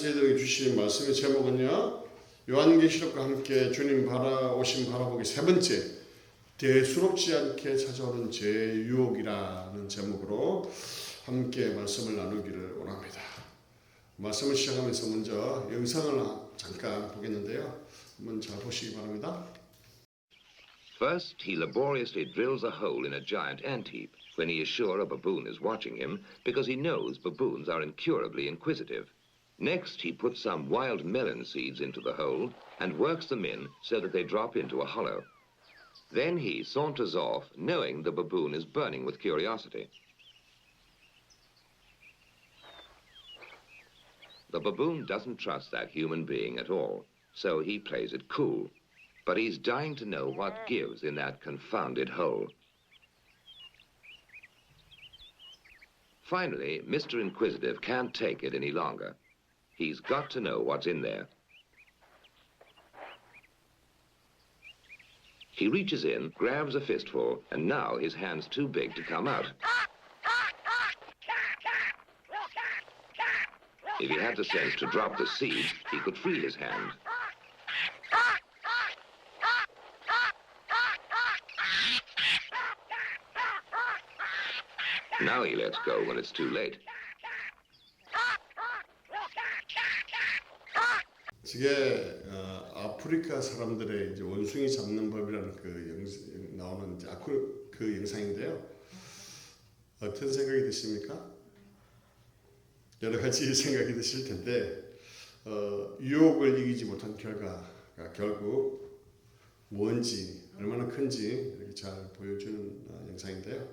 저희들에게 주신 말씀의 제목은요, 요한계시록과 함께 주님 오심 바라보기 세 번째, 대수롭지 않게 찾아오는 죄의 유혹이라는 제목으로 함께 말씀을 나누기를 원합니다. 말씀을 시작하면서 먼저 영상을 잠깐 보겠는데요. 한번 잘 보시기 바랍니다. First, he laboriously drills a hole in a giant ant-heap when he is sure a baboon is watching him, because he knows baboons are incurably inquisitive. Next, he puts some wild melon seeds into the hole and works them in so that they drop into a hollow. Then he saunters off, knowing the baboon is burning with curiosity. The baboon doesn't trust that human being at all, so he plays it cool. But he's dying to know what gives in that confounded hole. Finally, Mr. Inquisitive can't take it any longer. He's got to know what's in there. He reaches in, grabs a fistful, and now his hand's too big to come out. If he had the sense to drop the seeds, he could free his hand. Now he lets go when it's too late. 이게 아프리카 사람들의 이제 원숭이 잡는 법이라는 나오는 이제 그 영상인데요. 어떤 생각이 드십니까? 여러 가지 생각이 드실 텐데 유혹을 이기지 못한 결과가 결국 뭔지 얼마나 큰지 이렇게 잘 보여주는 영상인데요.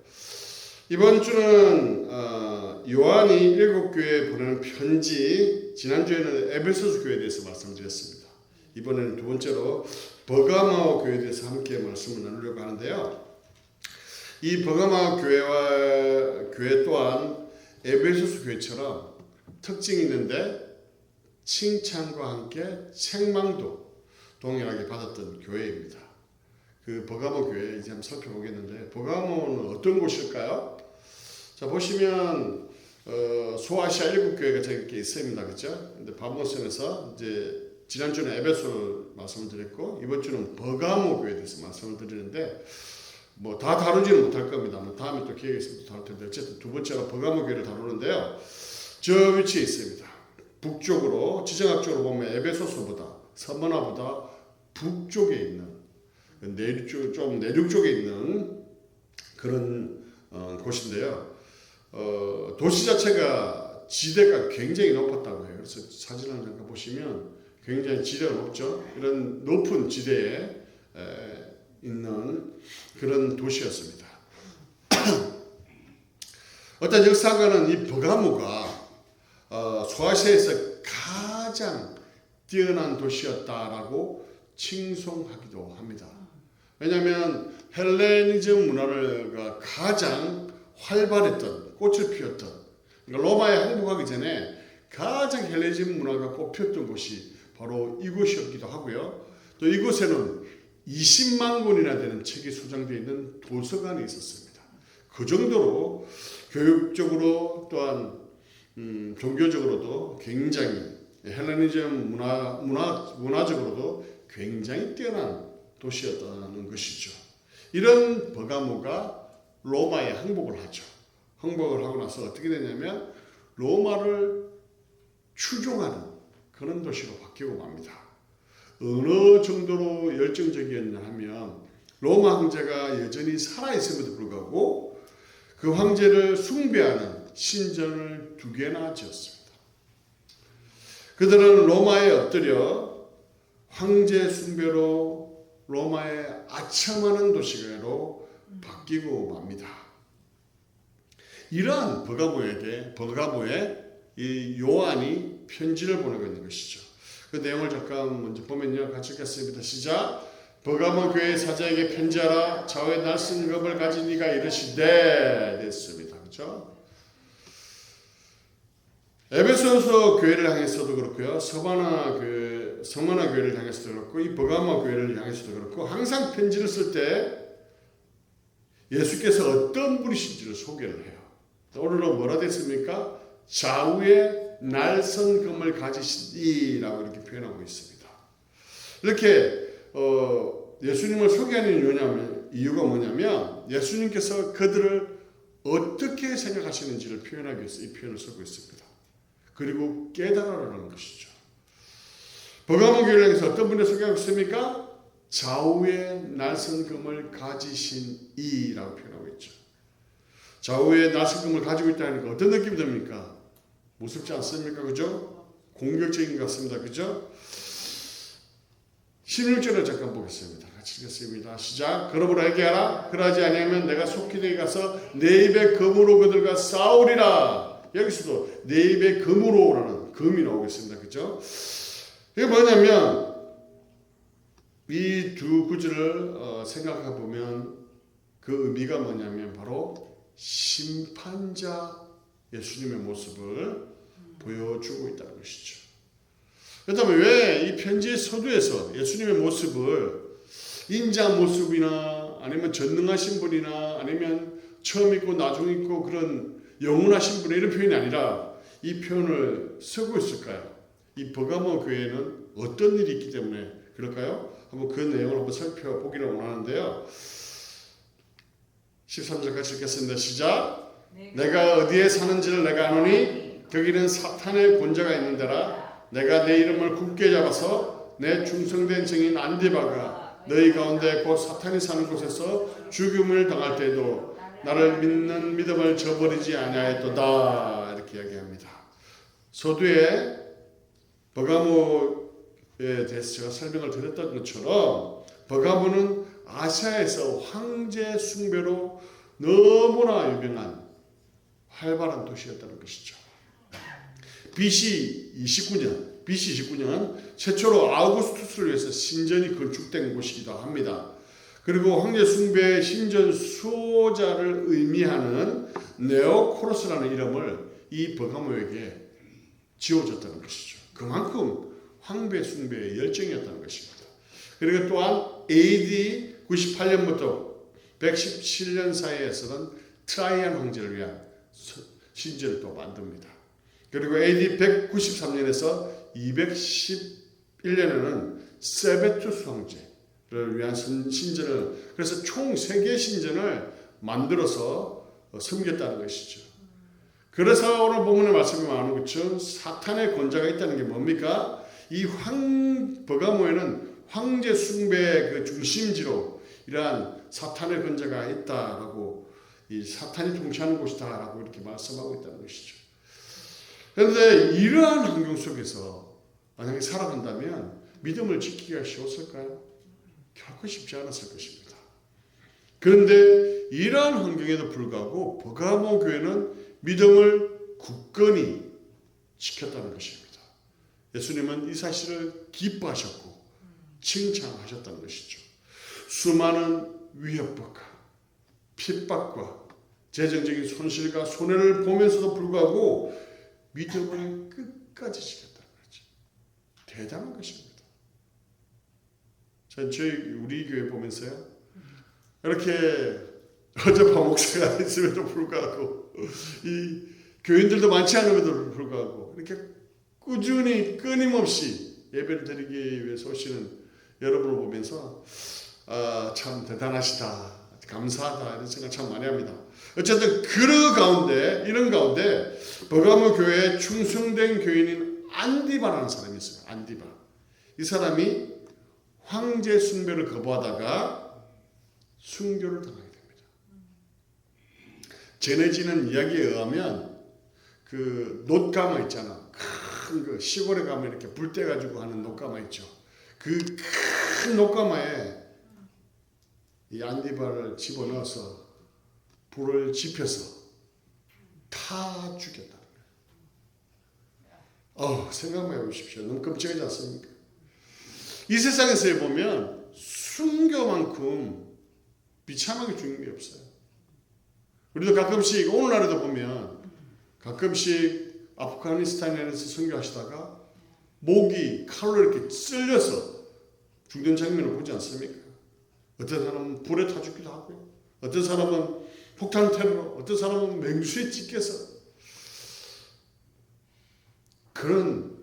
이번 주는 요한이 일곱 교회에 보내는 편지, 지난주에는 에베소서 교회에 대해서 말씀드렸습니다. 이번에는 두 번째로 버가모 교회에 대해서 함께 말씀을 나누려고 하는데요. 이 버가모 교회 또한 에베소서 교회처럼 특징이 있는데 칭찬과 함께 책망도 동일하게 받았던 교회입니다. 그 버가모 교회 이제 한번 살펴보겠는데, 버가모는 어떤 곳일까요? 자, 보시면 소아시아 일곱 교회가 저렇게 있습니다, 그렇죠? 근데 바모스에서 이제 지난주는 에베소 말씀을 드렸고 이번 주는 버가모 교회에 대해서 말씀을 드리는데 뭐 다 다루지는 못할 겁니다. 다음에 또 기회가 있으면 또 다룰 텐데 어쨌든 두 번째로 버가모 교회를 다루는데요. 저 위치에 있습니다. 북쪽으로 지정학적으로 보면 에베소서보다 서머나보다 북쪽에 있는 좀 내륙 쪽에 있는 그런 곳인데요. 도시 자체가 지대가 굉장히 높았다고 해요. 그래서 사진을 잠깐 보시면 굉장히 지대가 높죠. 이런 높은 지대에 있는 그런 도시였습니다. 어떤 역사가는 이 버가모가 소아시아에서 가장 뛰어난 도시였다라고 칭송하기도 합니다. 왜냐하면 헬레니즘 문화가 가장 활발했던, 꽃을 피웠던, 그러니까 로마에 항복하기 전에 가장 헬레니즘 문화가 꽃피웠던 곳이 바로 이곳이었기도 하고요. 또 이곳에는 20만 권이나 되는 책이 소장되어 있는 도서관이 있었습니다. 그 정도로 교육적으로 또한 종교적으로도 굉장히 헬레니즘 문화적으로도 굉장히 뛰어난 도시였다는 것이죠. 이런 버가모가 로마에 항복을 하죠. 항복을 하고 나서 어떻게 되냐면 로마를 추종하는 그런 도시로 바뀌고 맙니다. 어느 정도로 열정적이었냐 하면 로마 황제가 여전히 살아있음에도 불구하고 그 황제를 숭배하는 신전을 2개나 지었습니다. 그들은 로마에 엎드려 황제 숭배로 로마의 아첨하는 도시로 바뀌고 맙니다. 이러한 버가모에 이 요한이 편지를 보내고 있는 것이죠. 그 내용을 잠깐 먼저 보면요. 같이 읽겠습니다. 시작. 버가모 교회 사자에게 편지하라. 좌우에 날쌘 검을 가진 이가 이르시되 됐습니다. 그렇죠? 에베소서 교회를 향해서도 그렇고요. 서마나 교회를 향해서도 그렇고 이 버가모 교회를 향해서도 그렇고 항상 편지를 쓸 때 예수께서 어떤 분이신지를 소개를 해요. 오늘은 뭐라 됐습니까? 좌우에 날선금을 가지시니라고 이렇게 표현하고 있습니다. 이렇게 예수님을 소개하는 이유가 뭐냐면 예수님께서 그들을 어떻게 생각하시는지를 표현하기 위해서 이 표현을 쓰고 있습니다. 그리고 깨달으라는 것이죠. 버가모 교회를 향해서 어떤 분을 소개하고 있습니까? 좌우에 날선금을 가지신 이라고 표현하고 있죠. 좌우에 날선금을 가지고 있다니까 어떤 느낌이 듭니까? 무섭지 않습니까? 그죠? 공격적인 것 같습니다. 그죠? 16절을 잠깐 보겠습니다. 같이 읽겠습니다. 시작. 그러므로 얘기하라. 그러지 아니하면 내가 속히 너희 가서 내 입에 금으로 그들과 싸우리라. 여기서도 내 입에 금으로라는 금이 나오고 있습니다. 그죠? 이게 뭐냐면 이 두 구절을 생각해 보면 그 의미가 뭐냐면 바로 심판자 예수님의 모습을 보여주고 있다는 것이죠. 그렇다면 왜 이 편지의 서두에서 예수님의 모습을 인자한 모습이나 아니면 전능하신 분이나 아니면 처음 있고 나중 있고 그런 영원하신 분의 이런 표현이 아니라 이 표현을 쓰고 있을까요? 이 버가모 교회에는 어떤 일이 있기 때문에 그럴까요? 한번 그 내용을 한번 살펴보기를 원하는데요. 13절 같이 읽겠습니다. 시작. 내가 어디에 사는지를 내가 아노니 거기는 사탄의 권자가 있는 데라. 내가 내 이름을 굳게 잡아서 내 충성된 증인 안디바가 너희 가운데 곧 사탄이 사는 곳에서 죽음을 당할 때에도 나를 믿는 믿음을 저버리지 아니하였도다. 이렇게 이야기합니다. 서두에 버가모에 대해서 제가 설명을 드렸던 것처럼 버가모는 아시아에서 황제 숭배로 너무나 유명한 활발한 도시였다는 것이죠. BC 29년 최초로 아우구스투스를 위해서 신전이 건축된 곳이기도 합니다. 그리고 황제 숭배의 신전 수호자를 의미하는 네오코로스라는 이름을 이 버가모에게 지어줬다는 것이죠. 그만큼 황배 숭배의 열정이었다는 것입니다. 그리고 또한 AD 98년부터 117년 사이에서는 트라이안 황제를 위한 신전을 또 만듭니다. 그리고 AD 193년에서 211년에는 세베투스 황제를 위한 신전을 그래서 총 3개의 신전을 만들어서 섬겼다는 것이죠. 그래서 오늘 본문의 말씀이 말하는 것처럼 사탄의 권자가 있다는 게 뭡니까? 이 버가모에는 황제 숭배의 그 중심지로 이러한 사탄의 권자가 있다라고 이 사탄이 통치하는 곳이다라고 이렇게 말씀하고 있다는 것이죠. 그런데 이러한 환경 속에서 만약에 살아간다면 믿음을 지키기가 쉬웠을까요? 결코 쉽지 않았을 것입니다. 그런데 이러한 환경에도 불구하고 버가모 교회는 믿음을 굳건히 지켰다는 것입니다. 예수님은 이 사실을 기뻐하셨고 칭찬하셨다는 것이죠. 수많은 위협과 핍박과 재정적인 손실과 손해를 보면서도 불구하고 믿음을 끝까지 지켰다는 거죠. 대단한 것입니다. 우리 교회 보면서요. 이렇게 어젯밤 목사가 있음에도 불구하고 이 교인들도 많지 않음에도 불구하고 이렇게 꾸준히 끊임없이 예배를 드리기 위해서 오시는 여러분을 보면서 참 대단하시다, 감사하다 이런 생각 참 많이 합니다. 어쨌든 이런 가운데 버가모 교회에 충성된 교인인 안디바라는 사람이 있어요. 안디바. 이 사람이 황제 숭배를 거부하다가 순교를 당하게 됩니다. 전해지는 이야기에 의하면 그 놋가마 있잖아. 큰 그 시골에 가면 이렇게 불 때 가지고 하는 놋가마 있죠. 그 큰 놋가마에 이 안디바를 집어넣어서 불을 지펴서 타 죽였다는 거예요. 생각만 해보십시오. 너무 끔찍하지 않습니까? 이 세상에서 보면 순교만큼 비참하게 죽는 게 없어요. 우리도 가끔씩 오늘날에도 보면 가끔씩 아프가니스탄에서 선교하시다가 목이 칼로 이렇게 찔려서 죽는 장면을 보지 않습니까? 어떤 사람은 불에 타 죽기도 하고요. 어떤 사람은 폭탄 테러로, 어떤 사람은 맹수에 찢겨서 그런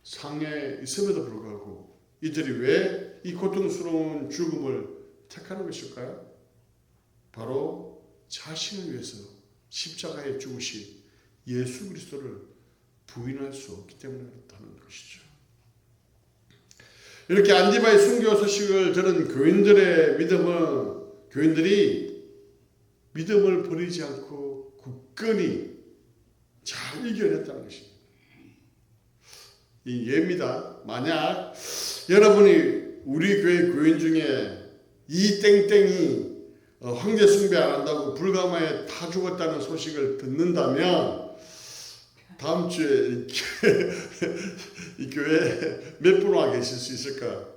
상에 있음에도 불구하고 이들이 왜 이 고통스러운 죽음을 택하는 것일까요? 바로 자신을 위해서 십자가에 죽으신 예수 그리스도를 부인할 수 없기 때문에 그렇다는 것이죠. 이렇게 안디바의 순교 소식을 들은 교인들이 믿음을 버리지 않고 굳건히 잘 이겨냈다는 것입니다. 이 예입니다. 만약 여러분이 우리 교회 교인 중에 이 땡땡이 황제 숭배 안 한다고 불가마에 다 죽었다는 소식을 듣는다면 다음 주에 이 교회에 몇 분 와 계실 수 있을까요?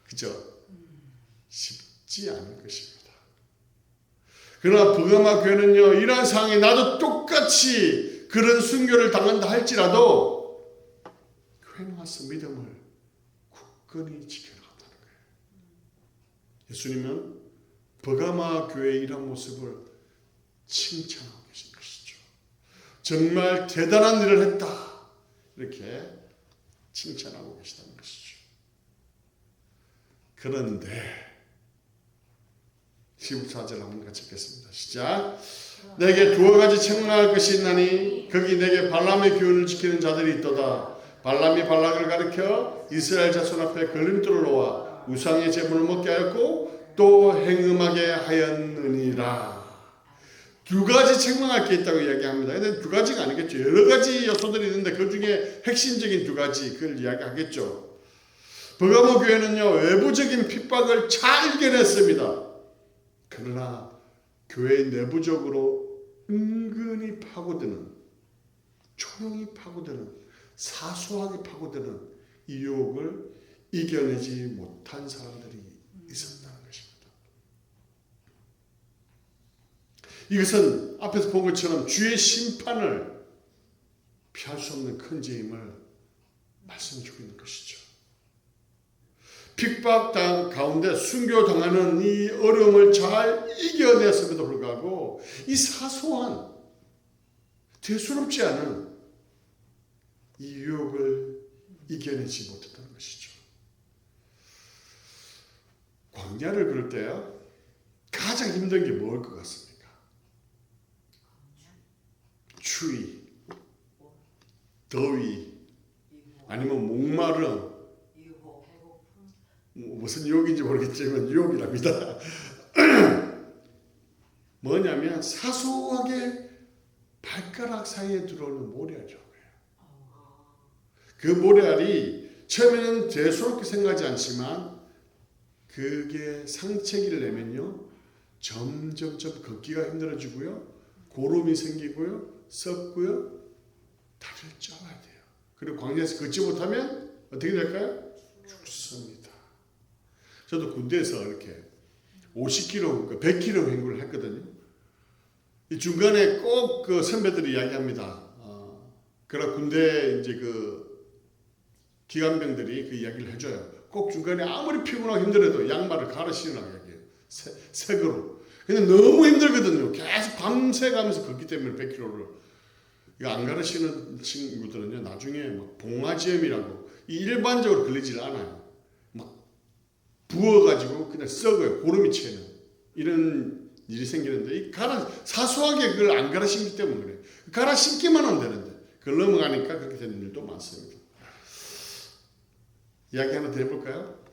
그죠? 쉽지 않을 것입니다. 그러나 버가마 교회는요, 이러한 상황에 나도 똑같이 그런 순교를 당한다 할지라도 교회에 와서 믿음을 굳건히 지켜나간다는 거예요. 예수님은 버가마 교회의 이런 모습을 칭찬하고 계신 것이죠. 정말 대단한 일을 했다. 이렇게 칭찬하고 계시다는 것이죠. 그런데 14절 한번 같이 읽겠습니다. 시작. 내게 두어 가지 책망할 것이 있나니 거기 내게 발람의 교훈을 지키는 자들이 있도다. 발람이 발락을 가르쳐 이스라엘 자손 앞에 걸림돌을 놓아 우상의 제물을 먹게 하였고 또 행음하게 하였느니라. 두 가지 책망할 게 있다고 이야기합니다. 근데 두 가지가 아니겠죠. 여러 가지 요소들이 있는데 그 중에 핵심적인 두 가지 그걸 이야기하겠죠. 버가모 교회는요, 외부적인 핍박을 잘 이겨냈습니다. 그러나 교회 내부적으로 은근히 파고드는, 조용히 파고드는, 사소하게 파고드는 이 유혹을 이겨내지 못한 사람들이 있었다는 것입니다. 이것은 앞에서 본 것처럼 주의 심판을 피할 수 없는 큰 죄임을 말씀해주고 있는 것이죠. 핍박 가운데 순교당하는 이 어려움을 잘 이겨냈음에도 불구하고 이 사소한 대수롭지 않은 이 유혹을 이겨내지 못했다는 것이죠. 광야를 걸을 때요, 가장 힘든 게 뭘 것 같습니까? 추위, 더위, 아니면 목마름, 무슨 유혹인지 모르겠지만 유혹이랍니다. 뭐냐면 사소하게 발가락 사이에 들어오는 모래알죠. 그 모래알이 처음에는 대수롭게 생각하지 않지만 그게 상체기를 내면요, 점점점 걷기가 힘들어지고요, 고름이 생기고요, 썩고요, 다리를 쪄야 돼요. 그리고 광야에서 걷지 못하면 어떻게 될까요? 죽습니다. 저도 군대에서 이렇게 50km, 100km 행군을 했거든요. 이 중간에 꼭 그 선배들이 이야기합니다. 그러나 군대 이제 그 기관병들이 그 이야기를 해줘요. 꼭 중간에 아무리 피곤하고 힘들어도 양말을 갈아 신으라고 이야기해요. 새거로. 근데 너무 힘들거든요. 계속 밤새 가면서 걷기 때문에 100km를. 이거 안 갈아 신는 친구들은요, 나중에 막 봉화지염이라고 이 일반적으로 걸리질 않아요. 부어가지고 그냥 썩어요. 고름이 채는 이런 일이 생기는데, 이 사소하게 그걸 안 갈아 신기 때문에 그래요. 갈아 신기만 하면 되는데 그걸 넘어가니까 그렇게 되는 일도 많습니다. 이야기 하나 더 해볼까요?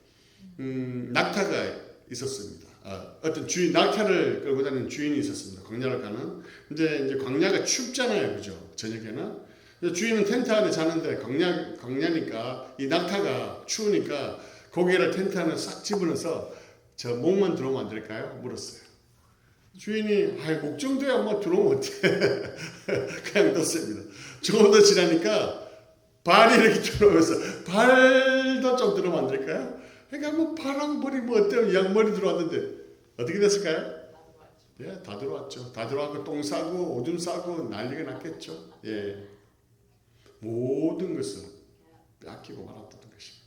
낙타가 있었습니다. 어떤 주인, 낙타를 끌고 다니는 주인이 있었습니다. 광야를 가는. 근데 이제 광야가 춥잖아요, 그죠? 저녁에는. 주인은 텐트 안에 자는데 광야니까 이 낙타가 추우니까 고개를 텐트 안에 싹 집어넣어서 저 목만 들어오면 안 될까요? 물었어요. 주인이 목 정도야 뭐 들어오면 어때? 그냥 뒀습니다. 조금 더 지나니까 발이 이렇게 들어오면서 발도 좀 들어오면 안 될까요? 그러니까 뭐 발하고 머리 뭐 어때요? 양머리 들어왔는데 어떻게 됐을까요? 예, 다 들어왔죠. 다 들어왔고 똥 싸고 오줌 싸고 난리가 났겠죠. 예, 모든 것을 뺏기고 말았다는 것입니다.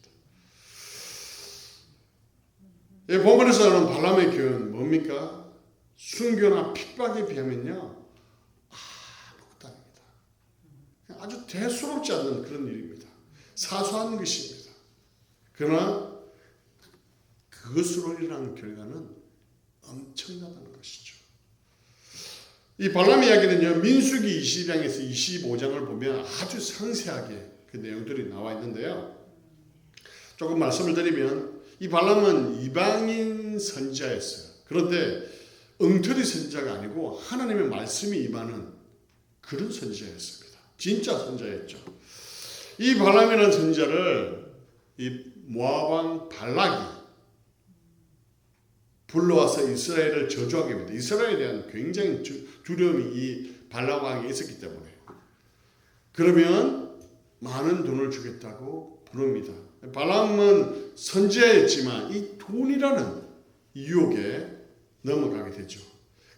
예, 본문에서 나오는 발람의 교훈 뭡니까? 순교나 핍박에 비하면요, 아무것도 아닙니다. 아주 대수롭지 않는 그런 일입니다. 사소한 것입니다. 그러나 그것으로 일어나는 결과는 엄청나다는 것이죠. 이 발람 이야기는요, 민수기 20장에서 25장을 보면 아주 상세하게 그 내용들이 나와 있는데요. 조금 말씀을 드리면 이 발람은 이방인 선지자였어요. 그런데 엉터리 선지자가 아니고 하나님의 말씀이 임하는 그런 선지자였습니다. 진짜 선지자였죠. 이 발람이라는 선지자를 이 모압 왕 발락이 불러와서 이스라엘을 저주하게 합니다. 이스라엘에 대한 굉장히 두려움이 이 발락 왕에 있었기 때문에. 그러면 많은 돈을 주겠다고 부릅니다. 발람은 선지자였지만 이 돈이라는 유혹에 넘어가게 되죠.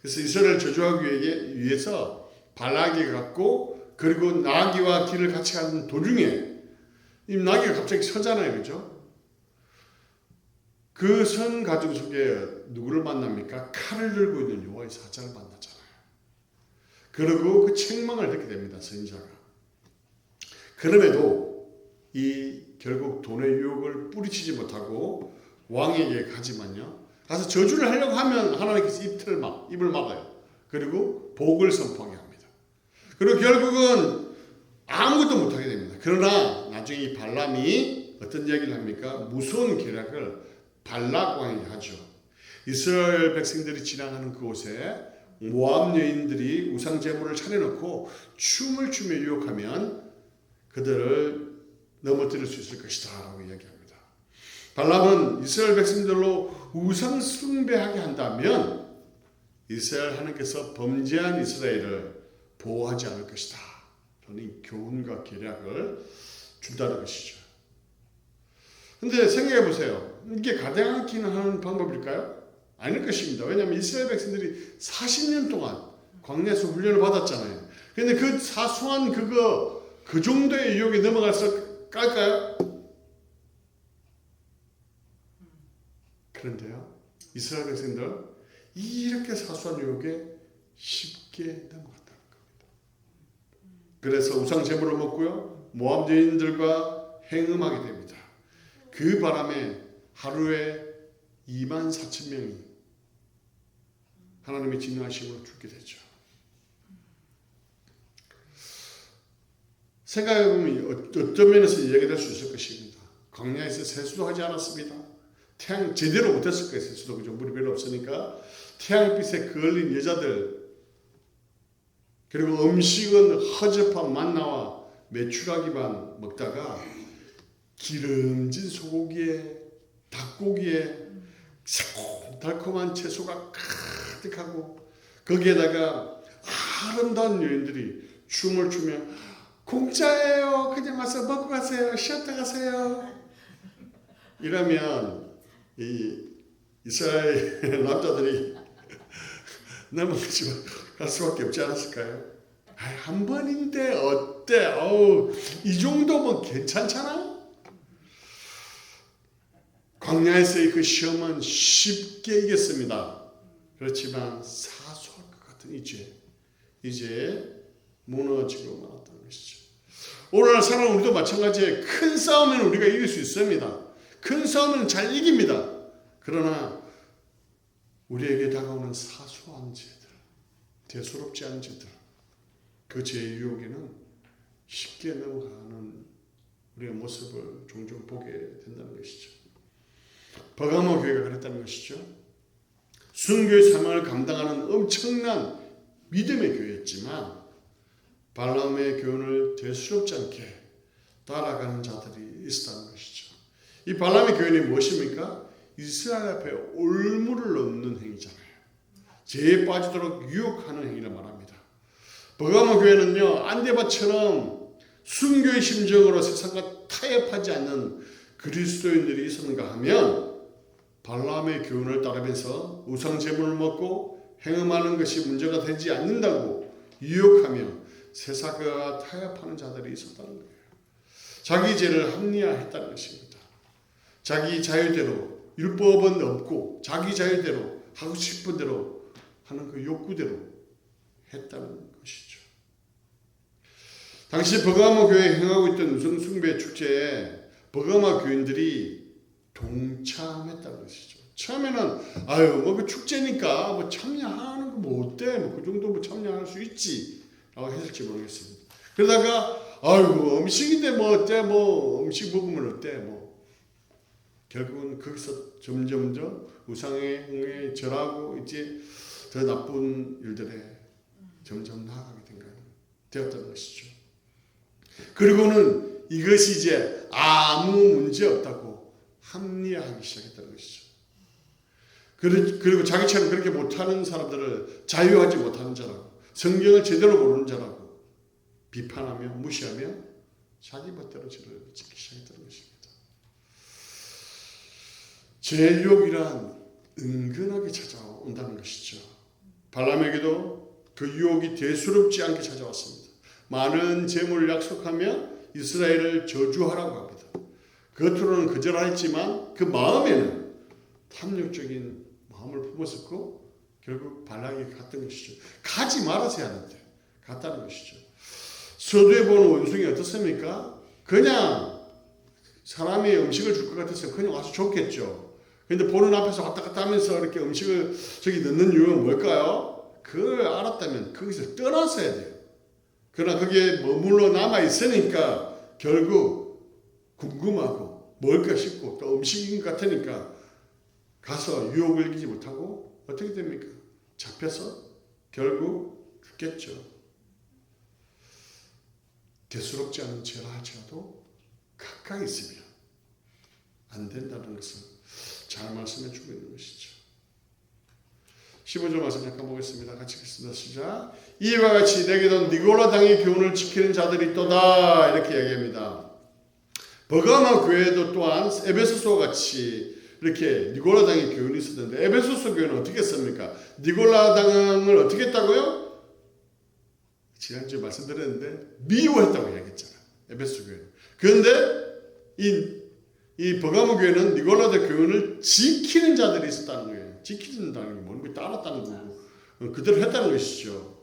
그래서 이스라엘을 저주하기 위해서 발락이 갔고, 그리고 나귀와 길을 같이 가는 도중에 이 나귀가 갑자기 서잖아요, 그죠? 그 선 가족 속에 누구를 만납니까? 칼을 들고 있는 여호와의 사자를 만나잖아요. 그리고 그 책망을 듣게 됩니다, 선지자가. 그럼에도 이 결국 돈의 유혹을 뿌리치지 못하고 왕에게 가지만요, 가서 저주를 하려고 하면 하나님께서 입을 막아요. 그리고 복을 선포하게 합니다. 그리고 결국은 아무것도 못하게 됩니다. 그러나 나중에 이 발람이 어떤 이야기를 합니까? 무서운 계략을 발락 왕에게 하죠. 이스라엘 백성들이 지나가는 그곳에 모압 여인들이 우상 제물을 차려놓고 춤을 추며 유혹하면 그들을 넘어뜨릴 수 있을 것이다 라고 이야기합니다. 발람은 이스라엘 백성들로 우상 숭배하게 한다면 이스라엘 하나님께서 범죄한 이스라엘을 보호하지 않을 것이다 라는 이 교훈과 계략을 준다는 것이죠. 근데 생각해 보세요. 이게 가당키는 하는 방법일까요? 아닐 것입니다. 왜냐하면 이스라엘 백성들이 40년 동안 광야에서 훈련을 받았잖아요. 그런데 그 사소한 그 정도의 유혹에 넘어갈까요? 그런데요, 이스라엘 백성들 이렇게 사소한 유혹에 쉽게 넘어갔다는 겁니다. 그래서 우상 제물을 먹고요, 모압 여인들과 행음하게 됩니다. 그 바람에 하루에 24,000명이 하나님의 진노하심으로 죽게 되죠. 생각해보면 어떤 면에서 이야기될 수 있을 것입니다. 광야에서 세수도 하지 않았습니다. 태양 제대로 못했을 거예요. 세수도, 그죠? 물이 별로 없으니까. 태양빛에 그을린 여자들, 그리고 음식은 허접한 만나와 메추라기만 먹다가 기름진 소고기에 닭고기에 새콤달콤한 채소가 가득하고, 거기에다가 아름다운 여인들이 춤을 추며 공짜예요, 그냥 와서 먹고 가세요, 쉬었다 가세요, 이러면 이 이스라엘 남자들이 넘어가지 갈 수밖에 없지 않았을까요? 한 번인데 어때? 이 정도면 괜찮잖아? 광야에서의 그 시험은 쉽게 이겼습니다. 그렇지만 사소할 것 같은 이제 무너지고 말았다는 것이죠. 오늘날 사람 우리도 마찬가지에 큰 싸움에는 우리가 이길 수 있습니다. 큰 싸움은 잘 이깁니다. 그러나 우리에게 다가오는 사소한 죄들, 대수롭지 않은 죄들, 그 죄의 유혹에는 쉽게 넘어가는 우리의 모습을 종종 보게 된다는 것이죠. 버가모 교회가 그랬다는 것이죠. 순교의 사명을 감당하는 엄청난 믿음의 교회였지만 발람의 교훈을 대수롭지 않게 따라가는 자들이 있었다는 것이죠. 이 발람의 교훈이 무엇입니까? 이스라엘 앞에 올무를 넣는 행위잖아요. 죄에 빠지도록 유혹하는 행위를 말합니다. 버가모 교회는요, 안데바처럼 순교의 심정으로 세상과 타협하지 않는 그리스도인들이 있었는가 하면 발람의 교훈을 따르면서 우상 제물을 먹고 행음하는 것이 문제가 되지 않는다고 유혹하며 세상과 타협하는 자들이 있었다는 거예요. 자기 죄를 합리화했다는 것입니다. 자기 자유대로, 율법은 없고 자기 자유대로 하고 싶은 대로 하는 그 욕구대로 했다는 것이죠. 당시 버가모 교회에 행하고 있던 우상숭배 축제에 버가모 교인들이 동참했다는 것이죠. 처음에는 아유 뭐 그 축제니까 뭐 참여하는 거 뭐 어때? 뭐 그 정도 뭐 참여할 수 있지 라고 했을지 모르겠습니다. 그러다가 아이고 음식인데 뭐 어때? 뭐 음식 먹으면 어때? 뭐 결국은 거기서 점점점 우상의 행위에 절하고 이제 더 나쁜 일들에 점점 나아가게 되었다는 것이죠. 그리고는 이것이 이제 아무 문제 없다고 합리화하기 시작했다는 것이죠. 그리고 자기처럼 그렇게 못하는 사람들을 자유하지 못하는 자라고, 성경을 제대로 모르는 자라고 비판하며 무시하며 자기 멋대로 죄를 짓기 시작했다는 것입니다. 죄의 유혹이란 은근하게 찾아온다는 것이죠. 발람에게도 그 유혹이 대수롭지 않게 찾아왔습니다. 많은 재물을 약속하며 이스라엘을 저주하라고 합니다. 겉으로는 거절하였지만 그 마음에는 탐욕적인 마음을 품었었고 결국 발락이 갔던 것이죠. 가지 말았어야 하는데 갔다는 것이죠. 서두에 보는 원숭이 어떻습니까? 그냥 사람이 음식을 줄 것 같아서 그냥 와서 줬겠죠. 그런데 보는 앞에서 왔다 갔다 하면서 이렇게 음식을 저기 넣는 이유는 뭘까요? 그걸 알았다면 거기서 떠났어야 돼요. 그러나 거기에 머물러 남아 있으니까 결국 궁금하고 뭘까 싶고 또 음식인 것 같으니까 가서 유혹을 이기지 못하고 어떻게 됩니까? 잡혀서 결국 죽겠죠. 대수롭지 않은 죄를 할지라도 가까이 있으면 안 된다는 것을 잘 말씀해 주고 있는 것이죠. 15절 말씀 잠깐 보겠습니다. 같이 읽겠습니다. 시작. 이와 같이 내게도 니고라 당의 교훈을 지키는 자들이 있도다 이렇게 얘기합니다. 버가모 교회도 또한 에베소서와 같이 이렇게 니고라 당의 교훈이 있었는데 에베소서 교회는 어떻게 했습니까? 니고라 당을 어떻게 했다고요? 지난주에 말씀드렸는데 미워했다고 얘기했잖아요. 에베소 교회는. 그런데 이 버가모 교회는 니고라의 교훈을 지키는 자들이 있었다는 거예요. 지키는다는 게 뭔가 따랐다는 거고 그대로 했다는 것이죠.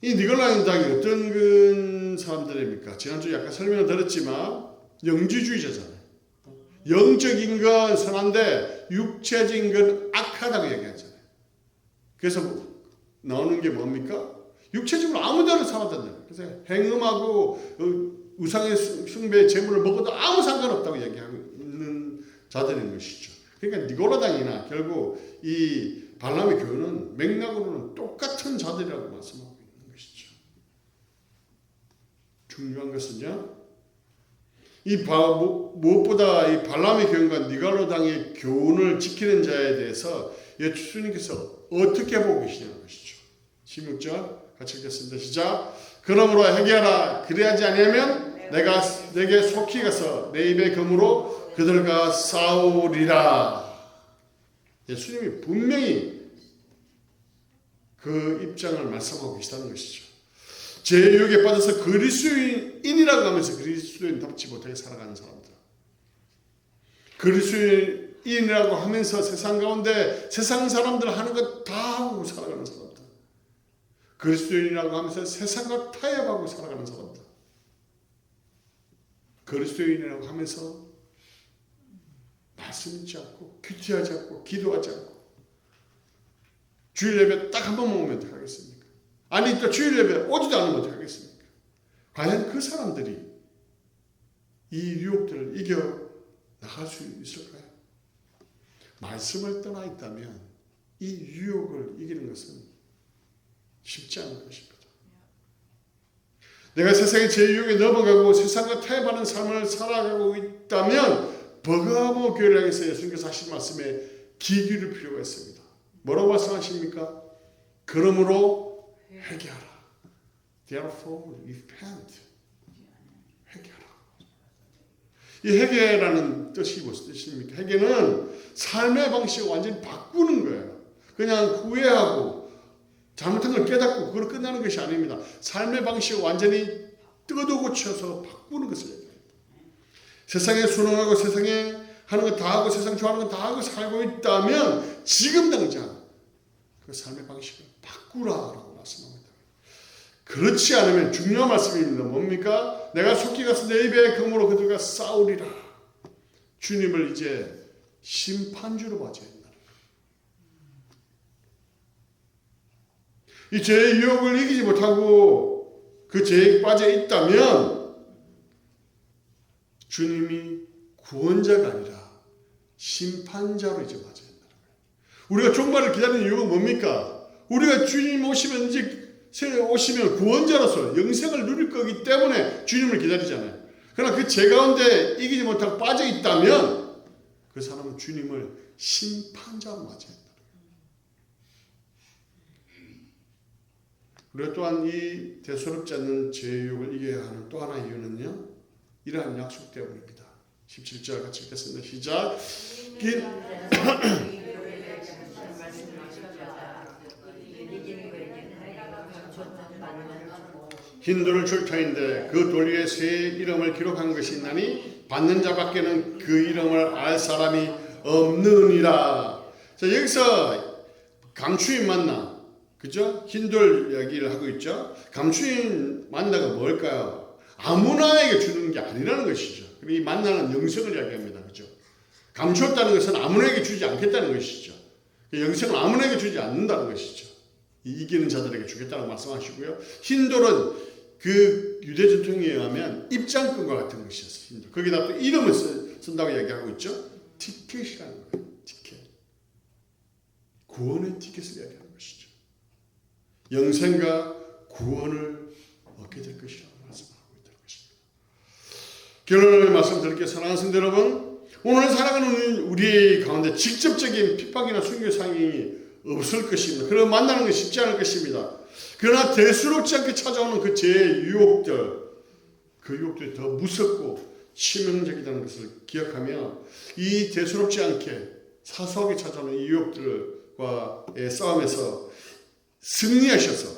이 니고라 당이 어떤 그 사람들입니까? 지난주에 약간 설명을 드렸지만 영지주의자잖아요. 영적인 건 선한데 육체적인 건 악하다고 얘기하잖아요. 그래서 나오는 게 뭡니까? 육체적으로 아무데나 살아다녀요. 그래서 행음하고 우상의 숭배 제물을 먹어도 아무 상관없다고 얘기하고 있는 자들인 것이죠. 그러니까 니고라당이나 결국 이 발람의 교훈은 맥락으로는 똑같은 자들이라고 말씀하고 있는 것이죠. 중요한 것은요. 무엇보다 이 발람의 교훈과 니고라당의 교훈을 지키는 자에 대해서 예수님께서 어떻게 보고 계시냐는 것이죠. 16절 같이 읽겠습니다. 시작. 그러므로 회개하라. 그래야지 아니하면 내가 내게 속히 가서 내 입의 검으로 그들과 싸우리라. 예수님이 분명히 그 입장을 말씀하고 계시다는 것이죠. 죄유혹에 빠져서 그리스도인이라고 하면서 그리스도인답지 못하게 살아가는 사람들, 그리스도인이라고 하면서 세상 가운데 세상 사람들 하는 것 다 하고 살아가는 사람들, 그리스도인이라고 하면서 세상과 타협하고 살아가는 사람들, 그리스도인이라고 하면서 말씀 읽지 않고 큐티하지 않고 기도하지 않고 주일 예배 딱 한 번만 오면 어떡하겠습니까? 아니 또 주일 예배 오지도 않으면 어떡하겠습니까? 과연 그 사람들이 이 유혹들을 이겨 나갈 수 있을까요? 말씀을 떠나 있다면 이 유혹을 이기는 것은 쉽지 않은 것입니다. 내가 세상의 제유혹에 넘어가고 세상과 타협하는 삶을 살아가고 있다면 버가모 교회를 향해서 예수님께서 하신 말씀에 귀 기울일 필요가 있습니다. 뭐라고 말씀하십니까? 그러므로 회개하라. Therefore repent. 회개하라. 이 회개라는 뜻이 무슨 뜻입니까? 회개는 삶의 방식을 완전히 바꾸는 거예요. 그냥 후회하고 잘못한 걸 깨닫고 그걸로 끝나는 것이 아닙니다. 삶의 방식을 완전히 뜯어고쳐서 바꾸는 것을 얘기합니다. 세상에 순응하고 세상에 하는 거 다 하고 세상 좋아하는 거 다 하고 살고 있다면 지금 당장 그 삶의 방식을 바꾸라라고 말씀합니다. 그렇지 않으면 중요한 말씀입니다. 뭡니까? 내가 속히 가서 내 입에 검으로 그들과 싸우리라. 주님을 이제 심판주로 맞아야 한다. 이 죄의 유혹을 이기지 못하고 그 죄에 빠져 있다면 주님이 구원자가 아니라 심판자로 이제 맞아야 한다. 우리가 종말을 기다리는 이유가 뭡니까? 우리가 주님 오시면 구원자로서 영생을 누릴 거기 때문에 주님을 기다리잖아요. 그러나 그 죄 가운데 이기지 못하고 빠져 있다면 그 사람은 주님을 심판자로 맞아야 한다. 우리가 또한 이 대수롭지 않는 죄의 유혹을 이겨야 하는 또 하나의 이유는요, 이러한 약속 때문입니다. 17절 같이 읽겠습니다. 시작. 흰 돌을 줄 터인데 그 돌 위에 새 이름을 기록한 것이 있나니 받는 자밖에는 그 이름을 알 사람이 없느니라. 자, 여기서 감추인 만나, 그죠? 흰돌 이야기를 하고 있죠. 감추인 만나가 뭘까요? 아무나에게 주는 게 아니라는 것이죠. 이 만나는 영생을 이야기합니다. 그죠? 감추었다는 것은 아무나에게 주지 않겠다는 것이죠. 영생을 아무나에게 주지 않는다는 것이죠. 이기는 자들에게 주겠다고 말씀하시고요. 흰돌은 그 유대 전통에 의하면 입장권과 같은 것이었어요. 흰돌. 거기다 또 이름을 쓴다고 이야기하고 있죠. 티켓이라는 거예요. 티켓. 구원의 티켓을 이야기하는 것이죠. 영생과 구원을 얻게 될 것이라고 말씀하고 있다는 것입니다. 결론을 말씀드릴게요. 사랑하는 성도 여러분, 오늘 살아가는 우리 가운데 직접적인 핍박이나 순교 상황이 없을 것입니다. 그런 만나는 건 쉽지 않을 것입니다. 그러나 대수롭지 않게 찾아오는 그 죄의 유혹들, 그 유혹들이 더 무섭고 치명적이라는 것을 기억하며 이 대수롭지 않게 사소하게 찾아오는 이 유혹들과의 싸움에서 승리하셔서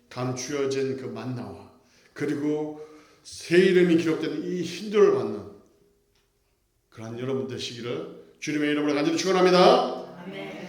감추어진 그 만나와 그리고 새 이름이 기록된 이 흰돌을 받는 그런 여러분 되시기를 주님의 이름으로 간절히 축원합니다. 아멘.